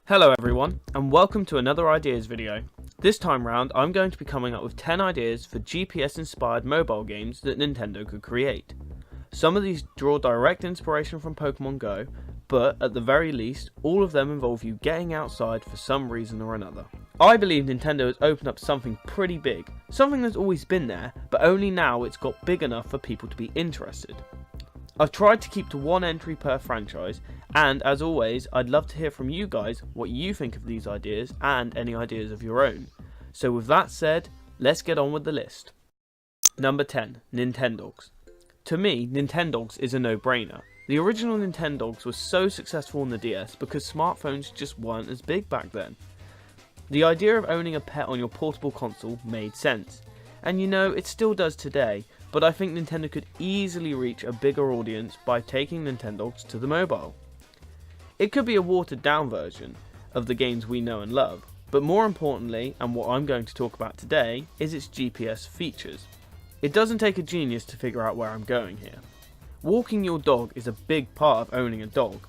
Hello everyone, and welcome to another ideas video. This time round I'm going to be coming up with 10 ideas for GPS inspired mobile games that Nintendo could create. Some of these draw direct inspiration from Pokemon Go, but at the very least all of them involve you getting outside for some reason or another. I believe Nintendo has opened up something pretty big, something that's always been there, but only now it's got big enough for people to be interested. I've tried to keep to one entry per franchise, and as always I'd love to hear from you guys what you think of these ideas and any ideas of your own. So with that said, let's get on with the list. Number 10. Nintendogs. To me, Nintendogs is a no-brainer. The original Nintendogs was so successful on the DS because smartphones just weren't as big back then. The idea of owning a pet on your portable console made sense, and you know, it still does today, but I think Nintendo could easily reach a bigger audience by taking Nintendogs to the mobile. It could be a watered down version of the games we know and love, but more importantly, and what I'm going to talk about today, is its GPS features. It doesn't take a genius to figure out where I'm going here. Walking your dog is a big part of owning a dog,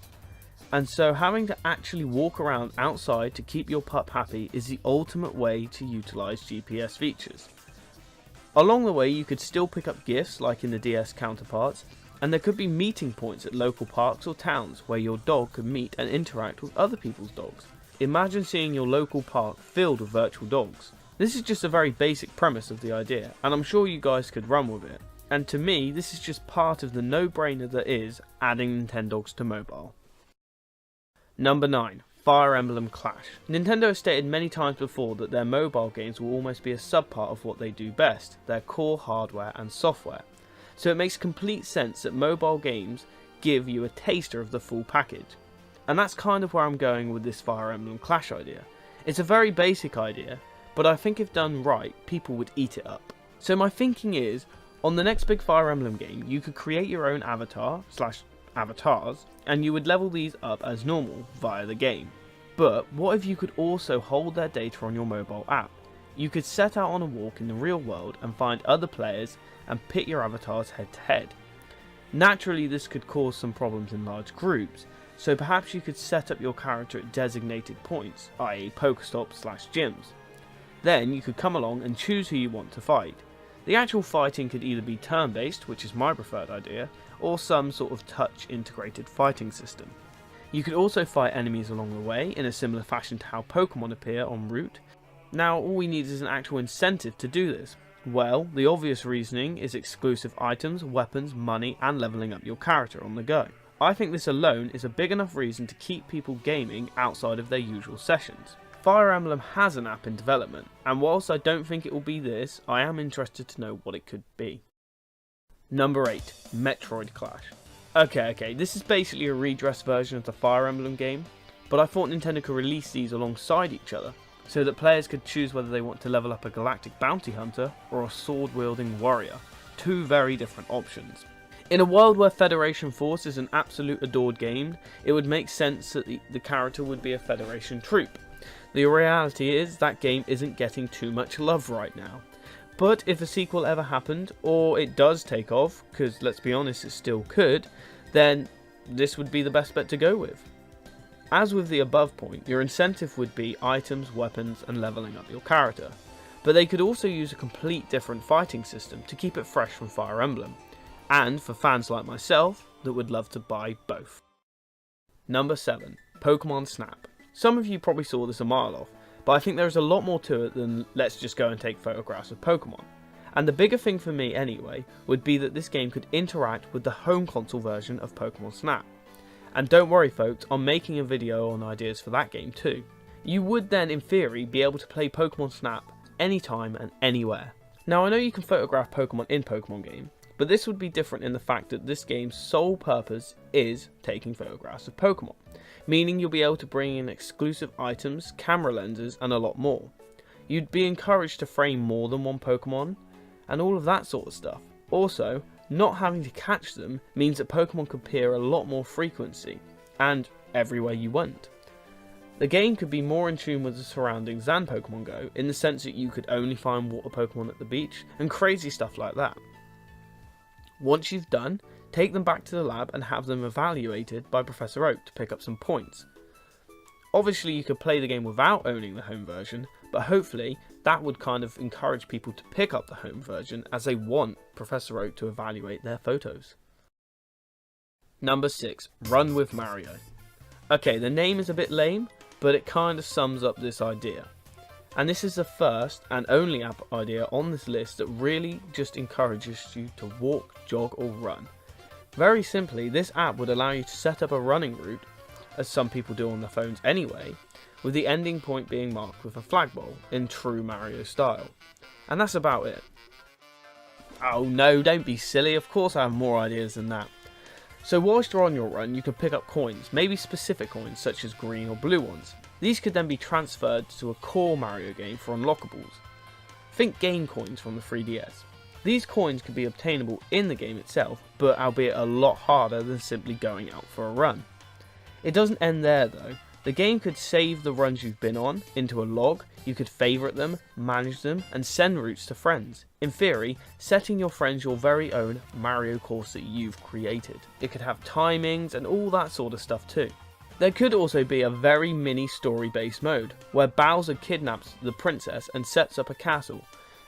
and so having to actually walk around outside to keep your pup happy is the ultimate way to utilise GPS features. Along the way you could still pick up gifts like in the DS counterparts, and there could be meeting points at local parks or towns where your dog could meet and interact with other people's dogs. Imagine seeing your local park filled with virtual dogs. This is just a very basic premise of the idea, and I'm sure you guys could run with it. And to me, this is just part of the no-brainer that is adding Nintendogs to mobile. Number 9. Fire Emblem Clash. Nintendo has stated many times before that their mobile games will almost be a subpart of what they do best, their core hardware and software. So it makes complete sense that mobile games give you a taster of the full package. And that's kind of where I'm going with this Fire Emblem Clash idea. It's a very basic idea, but I think if done right, people would eat it up. So my thinking is, on the next big Fire Emblem game, you could create your own avatars, and you would level these up as normal via the game. But what if you could also hold their data on your mobile app? You could set out on a walk in the real world and find other players and pit your avatars head to head. Naturally this could cause some problems in large groups, so perhaps you could set up your character at designated points, i.e. Pokestops/gyms. Then you could come along and choose who you want to fight. The actual fighting could either be turn-based, which is my preferred idea, or some sort of touch integrated fighting system. You could also fight enemies along the way in a similar fashion to how Pokemon appear en route. Now all we need is an actual incentive to do this. Well, the obvious reasoning is exclusive items, weapons, money and leveling up your character on the go. I think this alone is a big enough reason to keep people gaming outside of their usual sessions. Fire Emblem has an app in development, and whilst I don't think it will be this, I am interested to know what it could be. Number 8. Metroid Clash. Okay, this is basically a redressed version of the Fire Emblem game, but I thought Nintendo could release these alongside each other, so that players could choose whether they want to level up a galactic bounty hunter or a sword-wielding warrior. Two very different options. In a world where Federation Force is an absolute adored game, it would make sense that the character would be a Federation troop. The reality is that game isn't getting too much love right now. But if a sequel ever happened, or it does take off, because let's be honest it still could, then this would be the best bet to go with. As with the above point, your incentive would be items, weapons and leveling up your character. But they could also use a complete different fighting system to keep it fresh from Fire Emblem. And for fans like myself that would love to buy both. Number 7. Pokemon Snap. Some of you probably saw this a mile off, but I think there's a lot more to it than let's just go and take photographs of Pokemon. And the bigger thing for me anyway would be that this game could interact with the home console version of Pokemon Snap. And don't worry folks, I'm making a video on ideas for that game too. You would then in theory be able to play Pokemon Snap anytime and anywhere. Now I know you can photograph Pokemon in Pokemon game, but this would be different in the fact that this game's sole purpose is taking photographs of Pokemon, meaning you'll be able to bring in exclusive items, camera lenses and a lot more. You'd be encouraged to frame more than one Pokemon, and all of that sort of stuff. Also, not having to catch them means that Pokemon could appear a lot more frequency, and everywhere you went. The game could be more in tune with the surroundings than Pokemon Go, in the sense that you could only find water Pokemon at the beach, and crazy stuff like that. Once you've done, take them back to the lab and have them evaluated by Professor Oak to pick up some points. Obviously you could play the game without owning the home version, but hopefully that would kind of encourage people to pick up the home version as they want Professor Oak to evaluate their photos. Number 6. Run with Mario. Okay, the name is a bit lame, but it kind of sums up this idea. And this is the first and only app idea on this list that really just encourages you to walk, jog or run. Very simply, this app would allow you to set up a running route, as some people do on their phones anyway, with the ending point being marked with a flagpole in true Mario style. And that's about it. Oh no, don't be silly, of course I have more ideas than that. So whilst you're on your run, you can pick up coins, maybe specific coins such as green or blue ones. These could then be transferred to a core Mario game for unlockables. Think game coins from the 3DS. These coins could be obtainable in the game itself, but albeit a lot harder than simply going out for a run. It doesn't end there though. The game could save the runs you've been on into a log, you could favourite them, manage them, and send routes to friends. In theory, setting your friends your very own Mario course that you've created. It could have timings and all that sort of stuff too. There could also be a very mini story based mode, where Bowser kidnaps the princess and sets up a castle,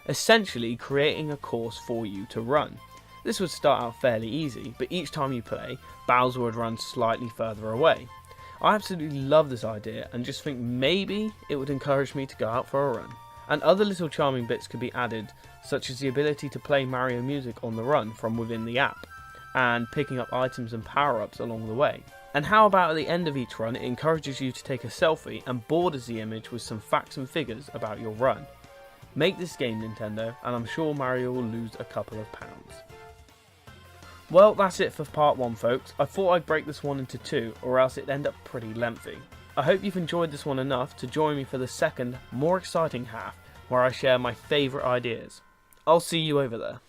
essentially creating a course for you to run. This would start out fairly easy, but each time you play, Bowser would run slightly further away. I absolutely love this idea and just think maybe it would encourage me to go out for a run. And other little charming bits could be added, such as the ability to play Mario music on the run from within the app, and picking up items and power-ups along the way. And how about at the end of each run it encourages you to take a selfie and borders the image with some facts and figures about your run. Make this game, Nintendo, and I'm sure Mario will lose a couple of pounds. Well, that's it for part 1 folks. I thought I'd break this one into 2 or else it'd end up pretty lengthy. I hope you've enjoyed this one enough to join me for the second, more exciting half where I share my favourite ideas. I'll see you over there.